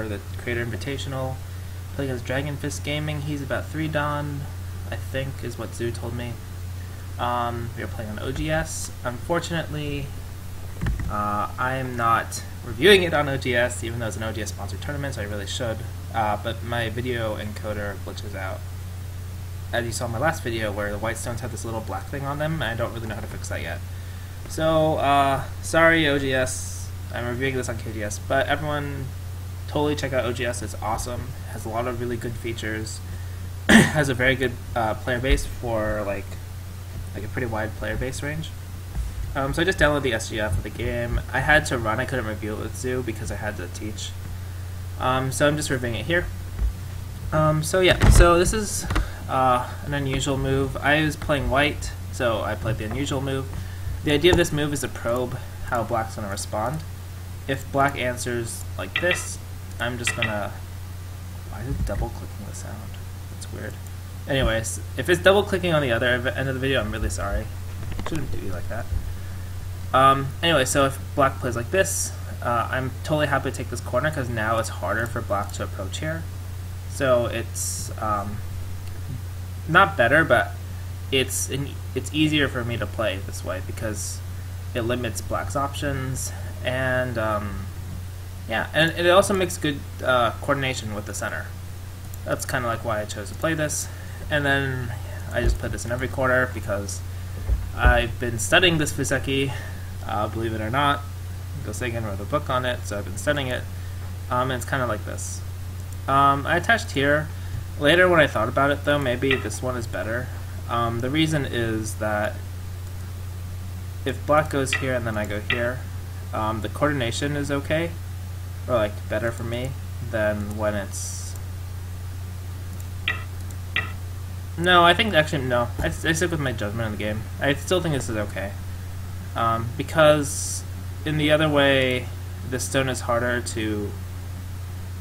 for the Creator Invitational. Playing as Dragonfist Gaming. He's about 3 Dan, I think, is what Zoo told me. We are playing on OGS. Unfortunately, I am not reviewing it on OGS, even though it's an OGS sponsored tournament, so I really should. But my video encoder glitches out. As you saw in my last video, where the white stones have this little black thing on them, and I don't really know how to fix that yet. So, sorry OGS, I'm reviewing this on KGS, but everyone totally check out OGS, it's awesome, has a lot of really good features, has a very good player base for like a pretty wide player base range. So I just downloaded the SGF of the game. I had to run, I couldn't review it with Zoo because I had to teach. So I'm just reviewing it here. So yeah, so this is an unusual move. I was playing white, so I played the unusual move. The idea of this move is to probe how black's going to respond. If black answers like this, I'm just going to... Why is it double-clicking the sound? That's weird. Anyways, if it's double-clicking on the other end of the video, I'm really sorry. It shouldn't do like that. Anyway, so if black plays like this, I'm totally happy to take this corner because now it's harder for black to approach here. So it's not better, but it's easier for me to play this way because it limits black's options, and yeah, and it also makes good coordination with the center. That's kind of like why I chose to play this. And then I just put this in every corner because I've been studying this Fuseki, believe it or not. Gosegan wrote a book on it, so I've been studying it, and it's kind of like this. I attached here. Later when I thought about it though, maybe this one is better. The reason is that if black goes here and then I go here, the coordination is okay, or like better for me than when it's... No, I think actually no. I stick with my judgment in the game. I still think this is okay, because in the other way, this stone is harder to...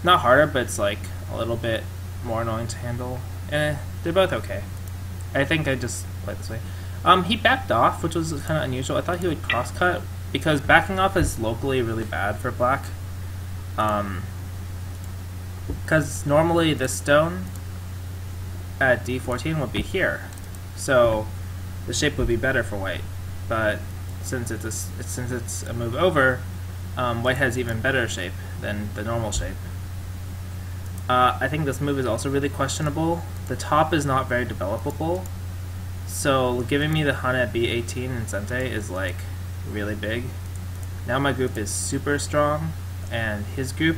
Not harder, but it's like a little bit more annoying to handle. They're both okay. I think I just play this way. He backed off, which was kind of unusual. I thought he would cross-cut, because backing off is locally really bad for black. Because normally this stone at D14 would be here, so the shape would be better for white. But since it's a move over, white has even better shape than the normal shape. I think this move is also really questionable. The top is not very developable, so giving me the Hana at B18 in Sente is like really big. Now my group is super strong, and his group,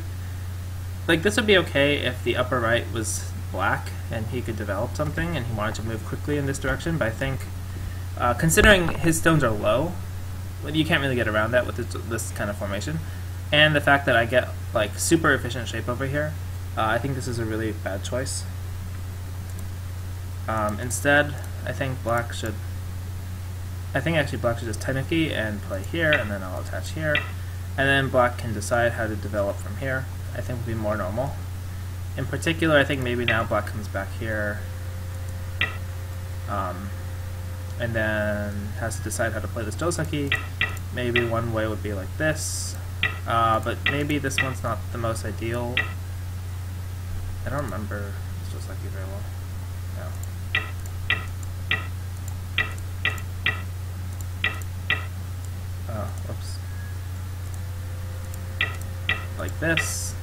like this would be okay if the upper right was black and he could develop something and he wanted to move quickly in this direction, but I think considering his stones are low, you can't really get around that with this kind of formation, and the fact that I get like super efficient shape over here, I think this is a really bad choice. Instead, I think actually black should just Tenuki and play here, and then I'll attach here, and then black can decide how to develop from here. I think would be more normal. In particular, I think maybe now black comes back here, and then has to decide how to play this Joseki. Maybe one way would be like this, but maybe this one's not the most ideal. I don't remember this Joseki very well. No. Oh, whoops. Like this.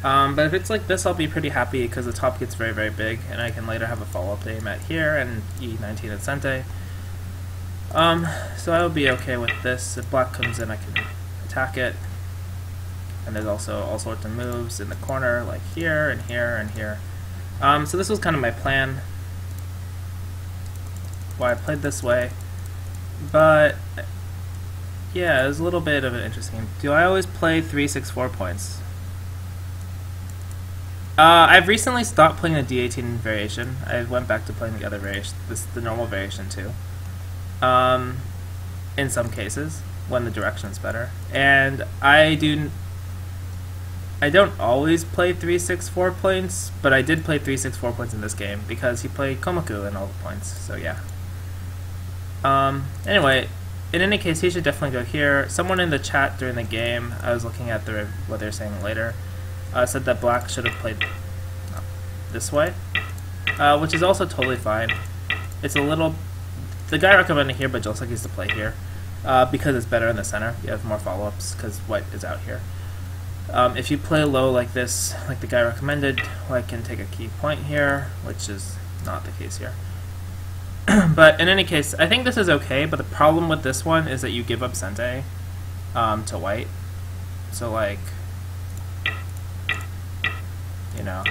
But if it's like this, I'll be pretty happy because the top gets very, very big, and I can later have a follow-up aim at here and E19 at Sente. So I'll be okay with this. If black comes in, I can attack it. And there's also all sorts of moves in the corner, like here and here and here. So this was kind of my plan, why I played this way. But yeah, it was a little bit of an interesting game. Do I always play 3-6-4 points? I've recently stopped playing the D18 variation. I went back to playing the other variation, the normal variation too. In some cases, when the direction's better. And I don't always play 3-6-4 points, but I did play 3-6-4 points in this game because he played Komaku in all the points, so yeah. Anyway, in any case, he should definitely go here. Someone in the chat during the game, I was looking at what they're saying later, said that black should have played this way, which is also totally fine. It's a little... The guy recommended here, but Joseki's to play here, because it's better in the center. You have more follow-ups, because white is out here. If you play low like this, like the guy recommended, white can take a key point here, which is not the case here. But in any case, I think this is okay, but the problem with this one is that you give up Sente to white. So like, you know,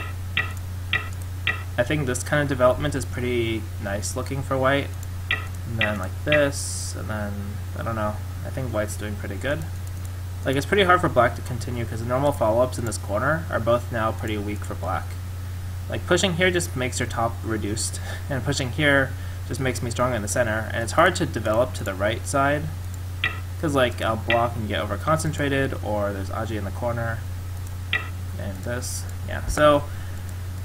I think this kind of development is pretty nice looking for white. And then like this, and then, I don't know, I think white's doing pretty good. Like, it's pretty hard for black to continue because the normal follow-ups in this corner are both now pretty weak for black. Like, pushing here just makes your top reduced, and pushing here just makes me stronger in the center, and it's hard to develop to the right side because, like, I'll block and get over-concentrated, or there's Aji in the corner, and this, yeah. So,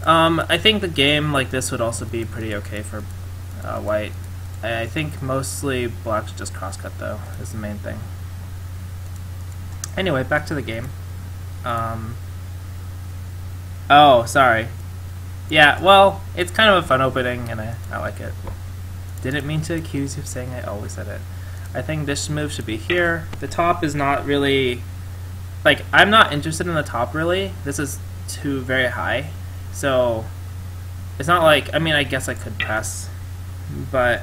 I think the game like this would also be pretty okay for white. I think mostly black should just crosscut, though, is the main thing. Anyway, back to the game. Oh, sorry. Yeah, well, it's kind of a fun opening, and I like it. Didn't mean to accuse you of saying I always said it. I think this move should be here. The top is not really... Like, I'm not interested in the top, really. This is too very high. So, it's not like... I mean, I guess I could pass. But,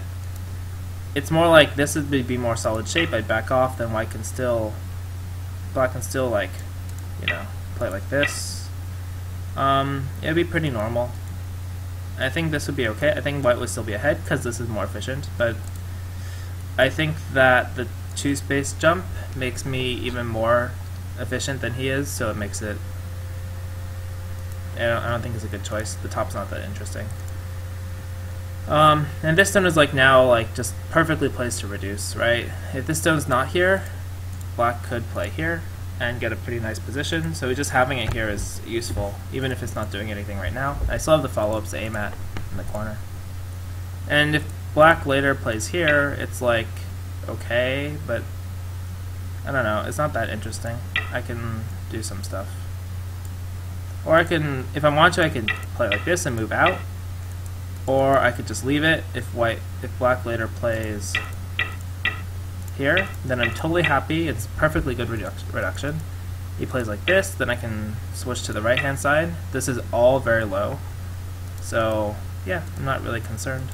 it's more like this would be more solid shape. I'd back off, then white can still... Black can still, like, you know, play like this. It'd be pretty normal. I think this would be okay. I think white would still be ahead because this is more efficient, but I think that the 2-space jump makes me even more efficient than he is, so it makes it... I don't think it's a good choice. The top's not that interesting. And this stone is, like, now, like, just perfectly placed to reduce, right? If this stone's not here, black could play here and get a pretty nice position, so just having it here is useful, even if it's not doing anything right now. I still have the follow-ups to aim at in the corner. And if black later plays here, it's like, okay, but I don't know, it's not that interesting. I can do some stuff. Or I can, if I want to, I can play like this and move out, or I could just leave it if black later plays here, then I'm totally happy. It's perfectly good reduction. He plays like this, then I can switch to the right hand side. This is all very low, so yeah, I'm not really concerned.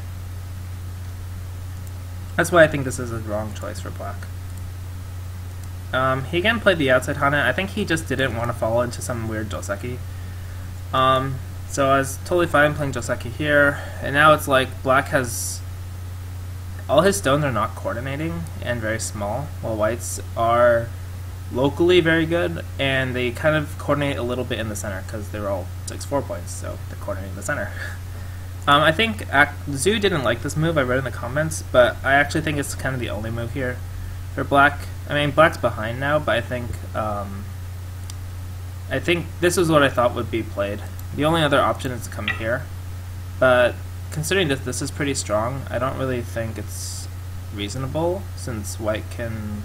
That's why I think this is a wrong choice for black. He again played the outside Hana. I think he just didn't want to fall into some weird Joseki. So I was totally fine playing Joseki here, and now it's like black has... All his stones are not coordinating and very small, while whites are locally very good, and they kind of coordinate a little bit in the center because they're all 6-4 points, so they're coordinating the center. I think Zoo didn't like this move, I read in the comments, but I actually think it's kind of the only move here for black. I mean, black's behind now, but I think this is what I thought would be played. The only other option is to come here, but considering that this is pretty strong, I don't really think it's reasonable, since white can...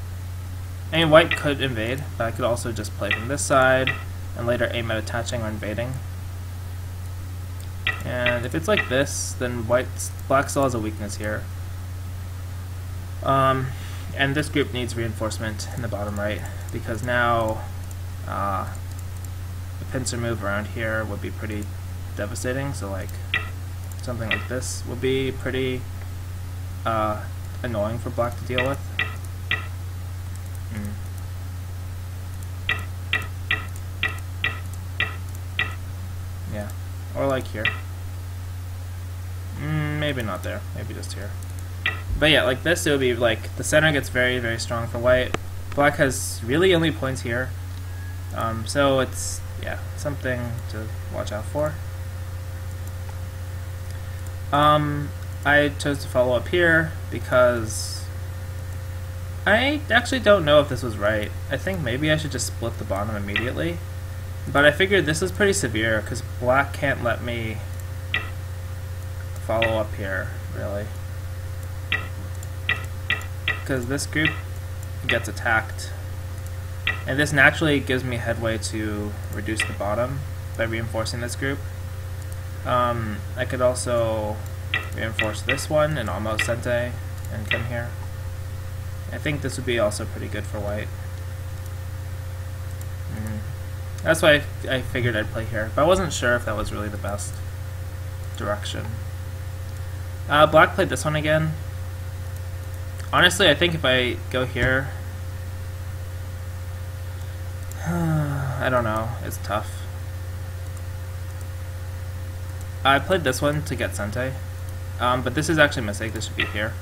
I mean, white could invade, but I could also just play from this side, and later aim at attaching or invading. And if it's like this, then black still has a weakness here. And this group needs reinforcement in the bottom right, because now a pincer move around here would be pretty devastating, so like... something like this would be pretty annoying for black to deal with. Yeah, or like here. Maybe not there, maybe just here. But yeah, like this, it would be like the center gets very, very strong for white. Black has really only points here. So it's, yeah, something to watch out for. I chose to follow up here because I actually don't know if this was right. I think maybe I should just split the bottom immediately, but I figured this is pretty severe because black can't let me follow up here, really, because this group gets attacked And this naturally gives me headway to reduce the bottom by reinforcing this group. I could also reinforce this one and almost Sente and come here. I think this would be also pretty good for white. That's why I figured I'd play here, but I wasn't sure if that was really the best direction. Black played this one again. Honestly, I think if I go here, I don't know, it's tough. I played this one to get Sente, but this is actually a mistake. This should be here.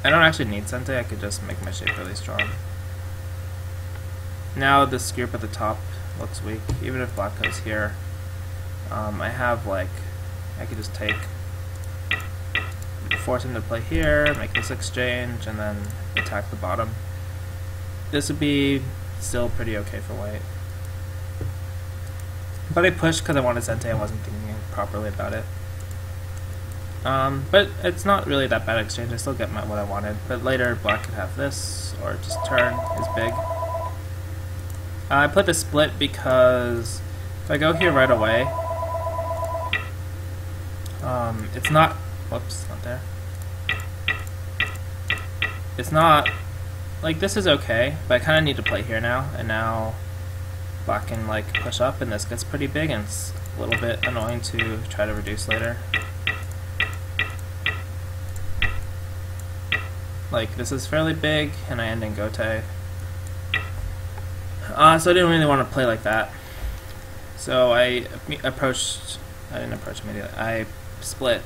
I don't actually need Sente, I could just make my shape really strong. Now this group at the top looks weak, even if black goes here. I have like, I could just take, force him to play here, make this exchange, and then attack the bottom. This would be still pretty okay for white. But I pushed because I wanted Sente, I wasn't thinking properly about it. But it's not really that bad exchange, I still get what I wanted. But later black could have this, or just turn is big. I put the split because if I go here right away, it's not, whoops, not there. It's not, like this is okay, but I kind of need to play here now, and now black can like push up and this gets pretty big and it's a little bit annoying to try to reduce later. Like this is fairly big and I end in Gote. So I didn't really want to play like that. So I didn't approach immediately, I split.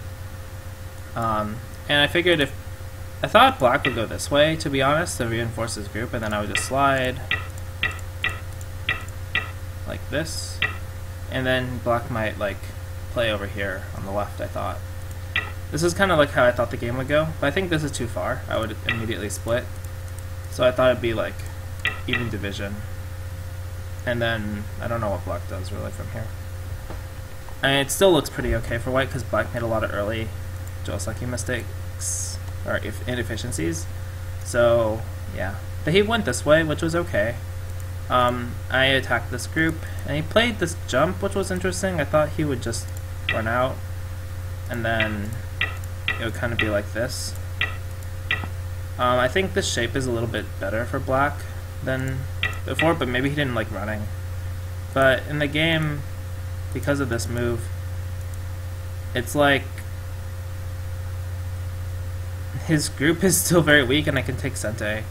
And I figured if, I thought black would go this way, to be honest, to reinforce his group, and then I would just slide like this, and then black might like play over here on the left, I thought. This is kind of like how I thought the game would go, but I think this is too far. I would immediately split. So I thought it'd be like even division. And then I don't know what black does really from here. I mean, it still looks pretty okay for white because black made a lot of early Joseki mistakes or inefficiencies. So yeah, but he went this way, which was okay. I attacked this group and he played this jump, which was interesting. I thought he would just run out and then it would kind of be like this. I think this shape is a little bit better for black than before, but maybe he didn't like running. But in the game, because of this move, it's like his group is still very weak and I can take Sente.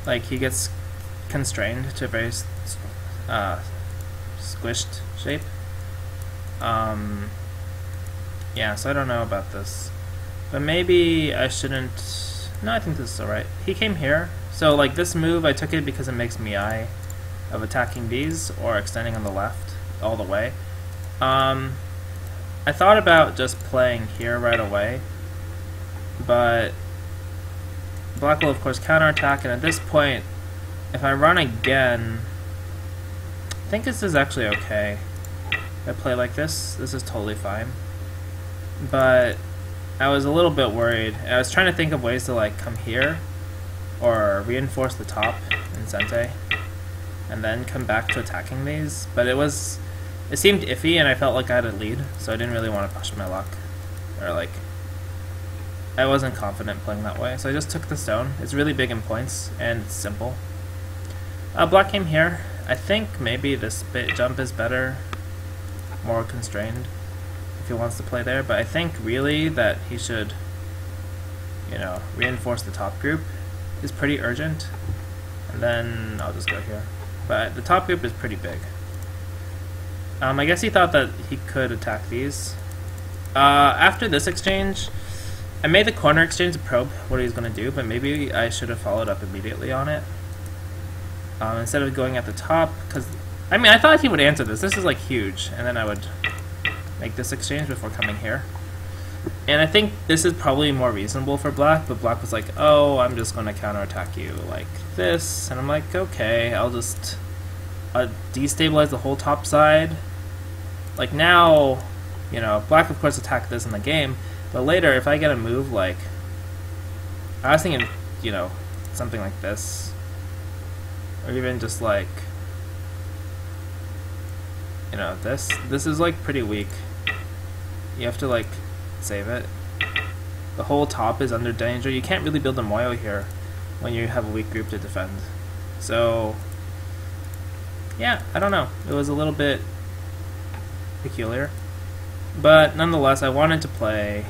Like he gets constrained to a very squished shape. Yeah, so I don't know about this. But maybe I shouldn't... No, I think this is alright. He came here. So like this move, I took it because it makes Miai of attacking these or extending on the left all the way. I thought about just playing here right away, but black will of course counterattack, and at this point, if I run again, I think this is actually okay. If I play like this is totally fine. But I was a little bit worried. I was trying to think of ways to like come here or reinforce the top in Sente and then come back to attacking these, but it seemed iffy and I felt like I had a lead, so I didn't really want to push my luck, or like I wasn't confident playing that way, so I just took the stone. It's really big in points and it's simple. Black came here. I think maybe this jump is better, more constrained if he wants to play there, but I think really that he should, you know, reinforce the top group is pretty urgent, and then I'll just go here. But the top group is pretty big. I guess he thought that he could attack these. After this exchange, I made the corner exchange to probe what he was going to do, but maybe I should have followed up immediately on it. Instead of going at the top, because, I mean, I thought he would answer this. This is like huge, and then I would make this exchange before coming here. And I think this is probably more reasonable for black, but black was like, oh, I'm just going to counterattack you like this. And I'm like, okay, I'll just destabilize the whole top side. Like now, you know, black of course attacked this in the game, but later if I get a move like, I was thinking, you know, something like this, or even just like, you know, this is like pretty weak. You have to like save it. The whole top is under danger. You can't really build a Moyo here when you have a weak group to defend. So yeah, I don't know. It was a little bit peculiar, but nonetheless, I wanted to play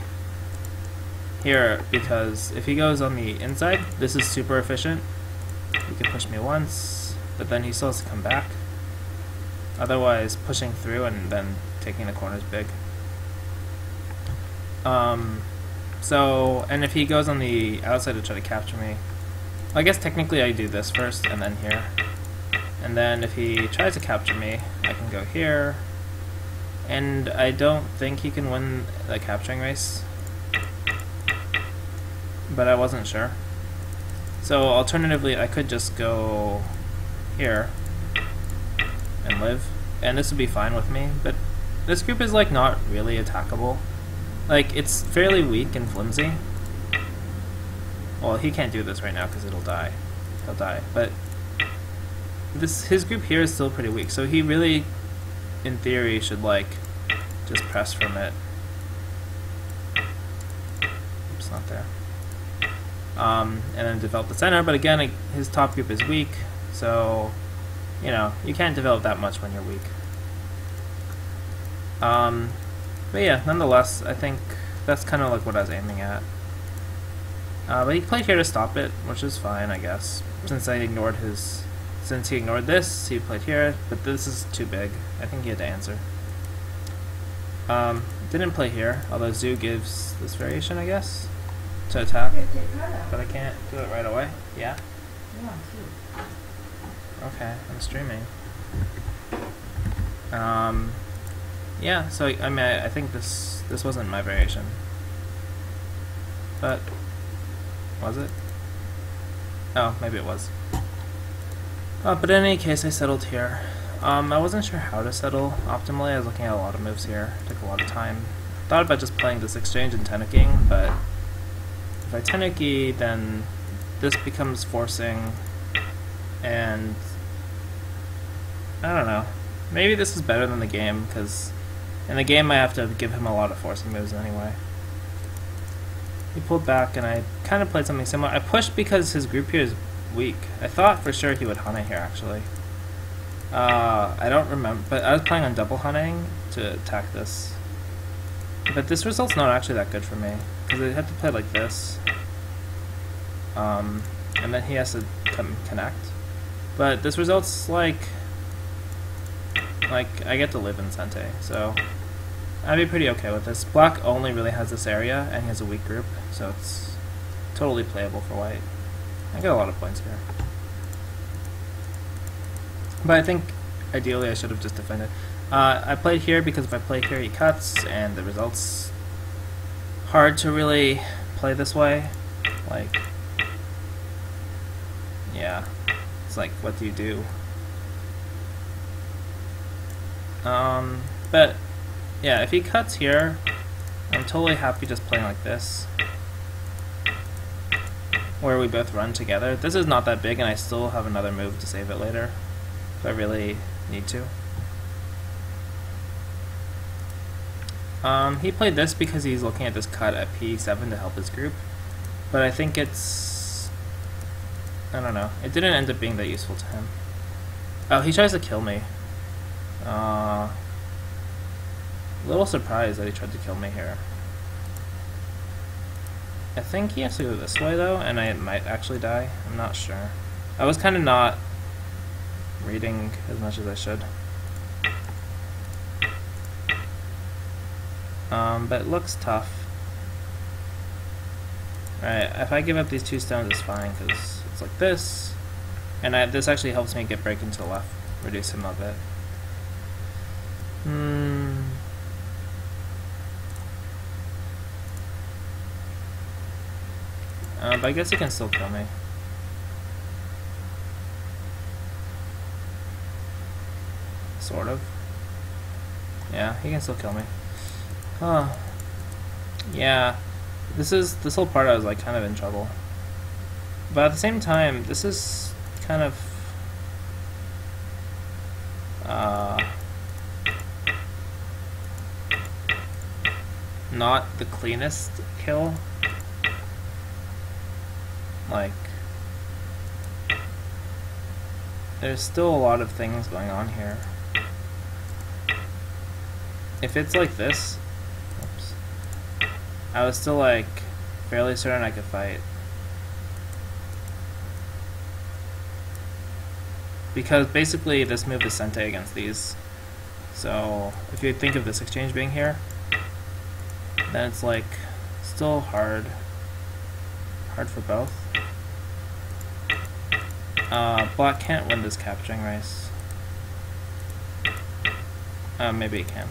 here because if he goes on the inside, this is super efficient. He can push me once, but then he still has to come back. Otherwise, pushing through and then taking the corner is big. So, and if he goes on the outside to try to capture me, I guess technically I do this first and then here. And then if he tries to capture me, I can go here. And I don't think he can win the capturing race, but I wasn't sure. So alternatively, I could just go here and live, and this would be fine with me, but this group is like not really attackable. Like, it's fairly weak and flimsy. Well, he can't do this right now because it'll die. He'll die, but his group here is still pretty weak, so he really, in theory, should like just press from it. Oops, not there. And then develop the center, but again, his top group is weak, so you know, you can't develop that much when you're weak. But yeah, nonetheless, I think that's kind of like what I was aiming at. But he played here to stop it, which is fine, I guess. Since he ignored this, he played here, but this is too big. I think he had to answer. Didn't play here, although Zoo gives this variation, I guess, to attack. But I can't do it right away. Yeah? Okay, I'm streaming. Yeah, so I mean, I think this wasn't my variation. But was it? Oh, maybe it was. But in any case, I settled here. I wasn't sure how to settle optimally. I was looking at a lot of moves here. It took a lot of time. Thought about just playing this exchange and tenuking, but if I tenuki, then this becomes forcing, and I don't know. Maybe this is better than the game, because in the game I have to give him a lot of forcing moves anyway. He pulled back, and I kind of played something similar. I pushed because his group here is weak. I thought for sure he would Hana here, actually. I don't remember, but I was playing on double Hanaing to attack this. But this result's not actually that good for me, because I have to play like this. And then he has to connect. But this result's like I get to live in Sente, so I'd be pretty okay with this. Black only really has this area, and he has a weak group, so it's totally playable for white. I get a lot of points here. But I think ideally I should have just defended. I played here because if I play here he cuts, and the result's hard to really play this way. Like, yeah, it's like, what do you do? But yeah, if he cuts here, I'm totally happy just playing like this, where we both run together. This is not that big, and I still have another move to save it later if I really need to. He played this because he's looking at this cut at P7 to help his group, but I think it's, I don't know, it didn't end up being that useful to him. Oh, he tries to kill me. A little surprised that he tried to kill me here. I think he has to go this way though, and I might actually die. I'm not sure. I was kind of not reading as much as I should. But it looks tough. Alright, if I give up these 2 stones, it's fine, because it's like this. And this actually helps me get break into the left, reduce him a bit. But I guess he can still kill me. Sort of. Yeah, he can still kill me. Huh. Yeah. This whole part I was like kind of in trouble. But at the same time, this is kind of not the cleanest kill. Like, there's still a lot of things going on here. If it's like this, oops, I was still like fairly certain I could fight. Because basically this move is Sente against these. So if you think of this exchange being here, then it's like still hard for both. Black can't win this capturing race. Maybe it can.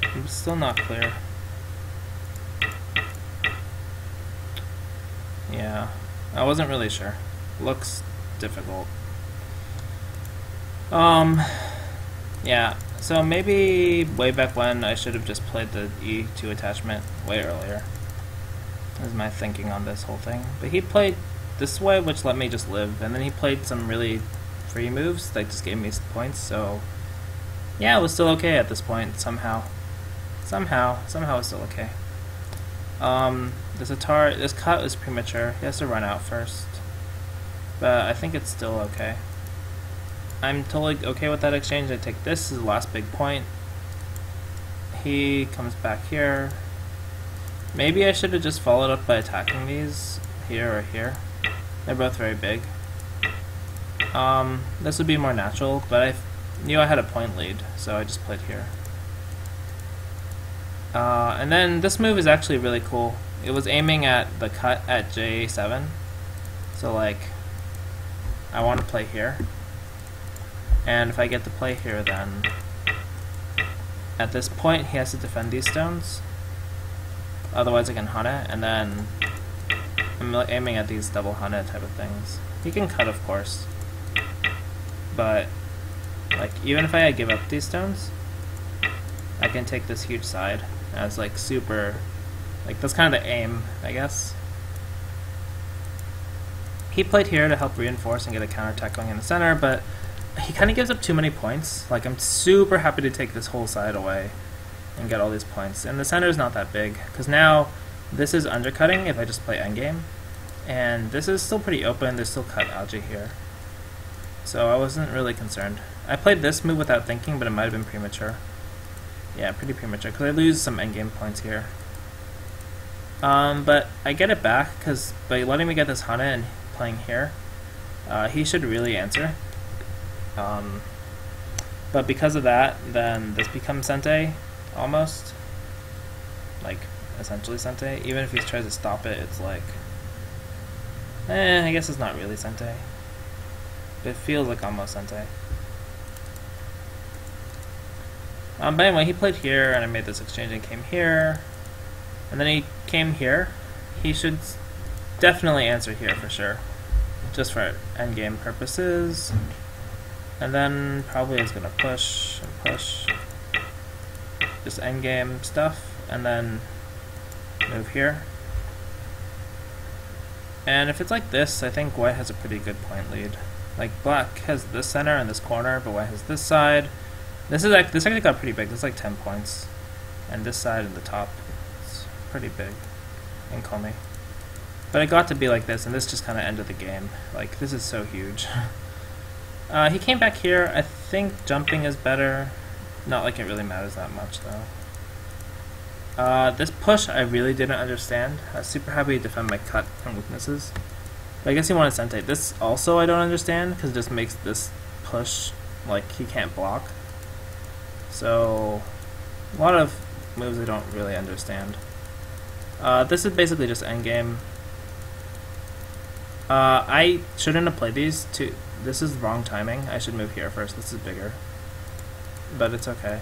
I'm still not clear. Yeah, I wasn't really sure. Looks difficult. Yeah, so maybe way back when I should have just played the E2 attachment way earlier. Is my thinking on this whole thing. But he played this way, which let me just live, and then he played some really free moves that just gave me points, so yeah, it was still okay at this point, somehow. Somehow it's still okay. This cut is premature. He has to run out first. But I think it's still okay. I'm totally okay with that exchange. I take this as the last big point. He comes back here. Maybe I should have just followed up by attacking these here or here. They're both very big. This would be more natural, but I knew I had a point lead, so I just played here. And then this move is actually really cool. It was aiming at the cut at J7. So like, I want to play here. And if I get to play here, then at this point he has to defend these stones. Otherwise I can hunt it, and then I'm aiming at these double hunt it type of things. He can cut, of course. But like, even if I give up these stones, I can take this huge side as like super, like that's kind of the aim, I guess. He played here to help reinforce and get a counterattack going in the center, but he kind of gives up too many points. Like, I'm super happy to take this whole side away and get all these points. And the center is not that big, because now this is undercutting if I just play endgame. And this is still pretty open, there's still cut algae here. So I wasn't really concerned. I played this move without thinking, but it might have been premature. Yeah, pretty premature, because I lose some endgame points here. But I get it back, because by letting me get this Hana and playing here, he should really answer. But because of that, then this becomes Sente, almost. Like, essentially Sente. Even if he tries to stop it, it's like, I guess it's not really Sente. But it feels like almost Sente. But anyway, he played here, and I made this exchange and came here. And then he came here. He should definitely answer here for sure. Just for endgame purposes. And then probably is going to push and push. Just endgame stuff. And then move here. And if it's like this, I think white has a pretty good point lead. Like, black has this center and this corner, but white has this side. This actually got pretty big. This is like 10 points. And this side and the top, it's pretty big. And call me. But it got to be like this, and this just kind of ended the game. Like, this is so huge. He came back here. I think jumping is better. Not like it really matters that much, though. This push I really didn't understand. I was super happy to defend my cut and weaknesses. But I guess he wanted Sente. This also I don't understand, because it just makes this push like he can't block. So, a lot of moves I don't really understand. This is basically just endgame. I shouldn't have played these two. This is wrong timing. I should move here first. This is bigger. But it's okay.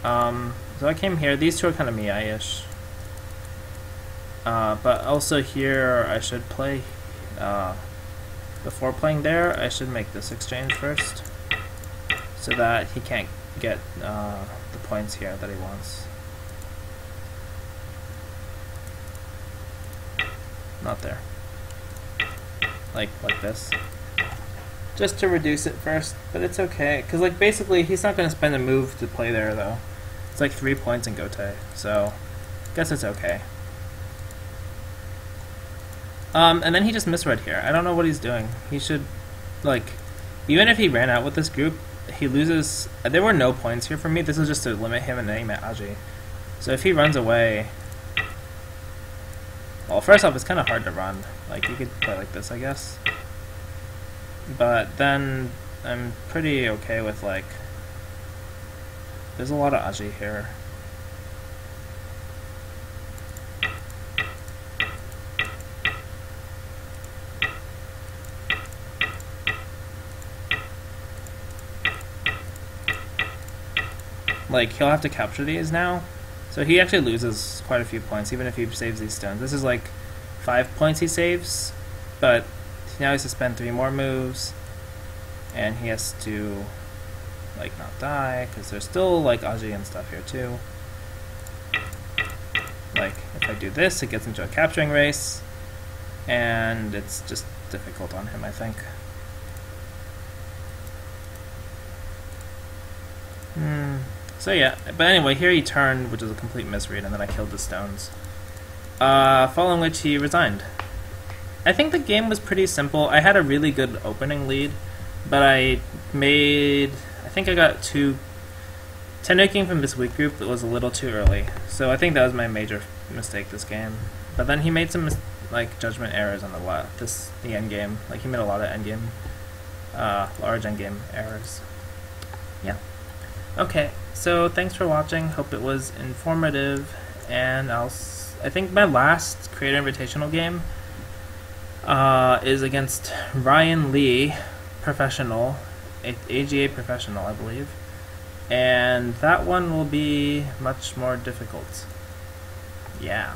So I came here. These two are kind of Mii-ish. But also here I should play before playing there, I should make this exchange first, so that he can't get the points here that he wants. Not there. Like this. Just to reduce it first, but it's okay, because like basically he's not going to spend a move to play there though. It's like 3 points in Gote, so I guess it's okay. And then he just misread here. I don't know what he's doing. He should, like, even if he ran out with this group, he loses. There were no points here for me. This is just to limit him and aim at Aji. So if he runs away, well, first off, it's kind of hard to run. Like, you could play like this, I guess. But then I'm pretty okay with, like, there's a lot of Aji here. Like, he'll have to capture these now. So he actually loses quite a few points, even if he saves these stones. This is like 5 points he saves, but now he has to spend 3 more moves, and he has to, like, not die, because there's still, like, Aji and stuff here, too. Like, if I do this, it gets into a capturing race, and it's just difficult on him, I think. So yeah, but anyway, here he turned, which is a complete misread, and then I killed the stones. Following which he resigned. I think the game was pretty simple. I had a really good opening lead, but I think I got 10 making from this weak group that was a little too early. So I think that was my major mistake this game. But then he made some like judgment errors on the end game. Like he made a lot of end game, large end game errors. Yeah. Okay, so thanks for watching. Hope it was informative, and I think my last Creator Invitational game is against Ryan Lee, professional, AGA professional, I believe, and that one will be much more difficult. Yeah.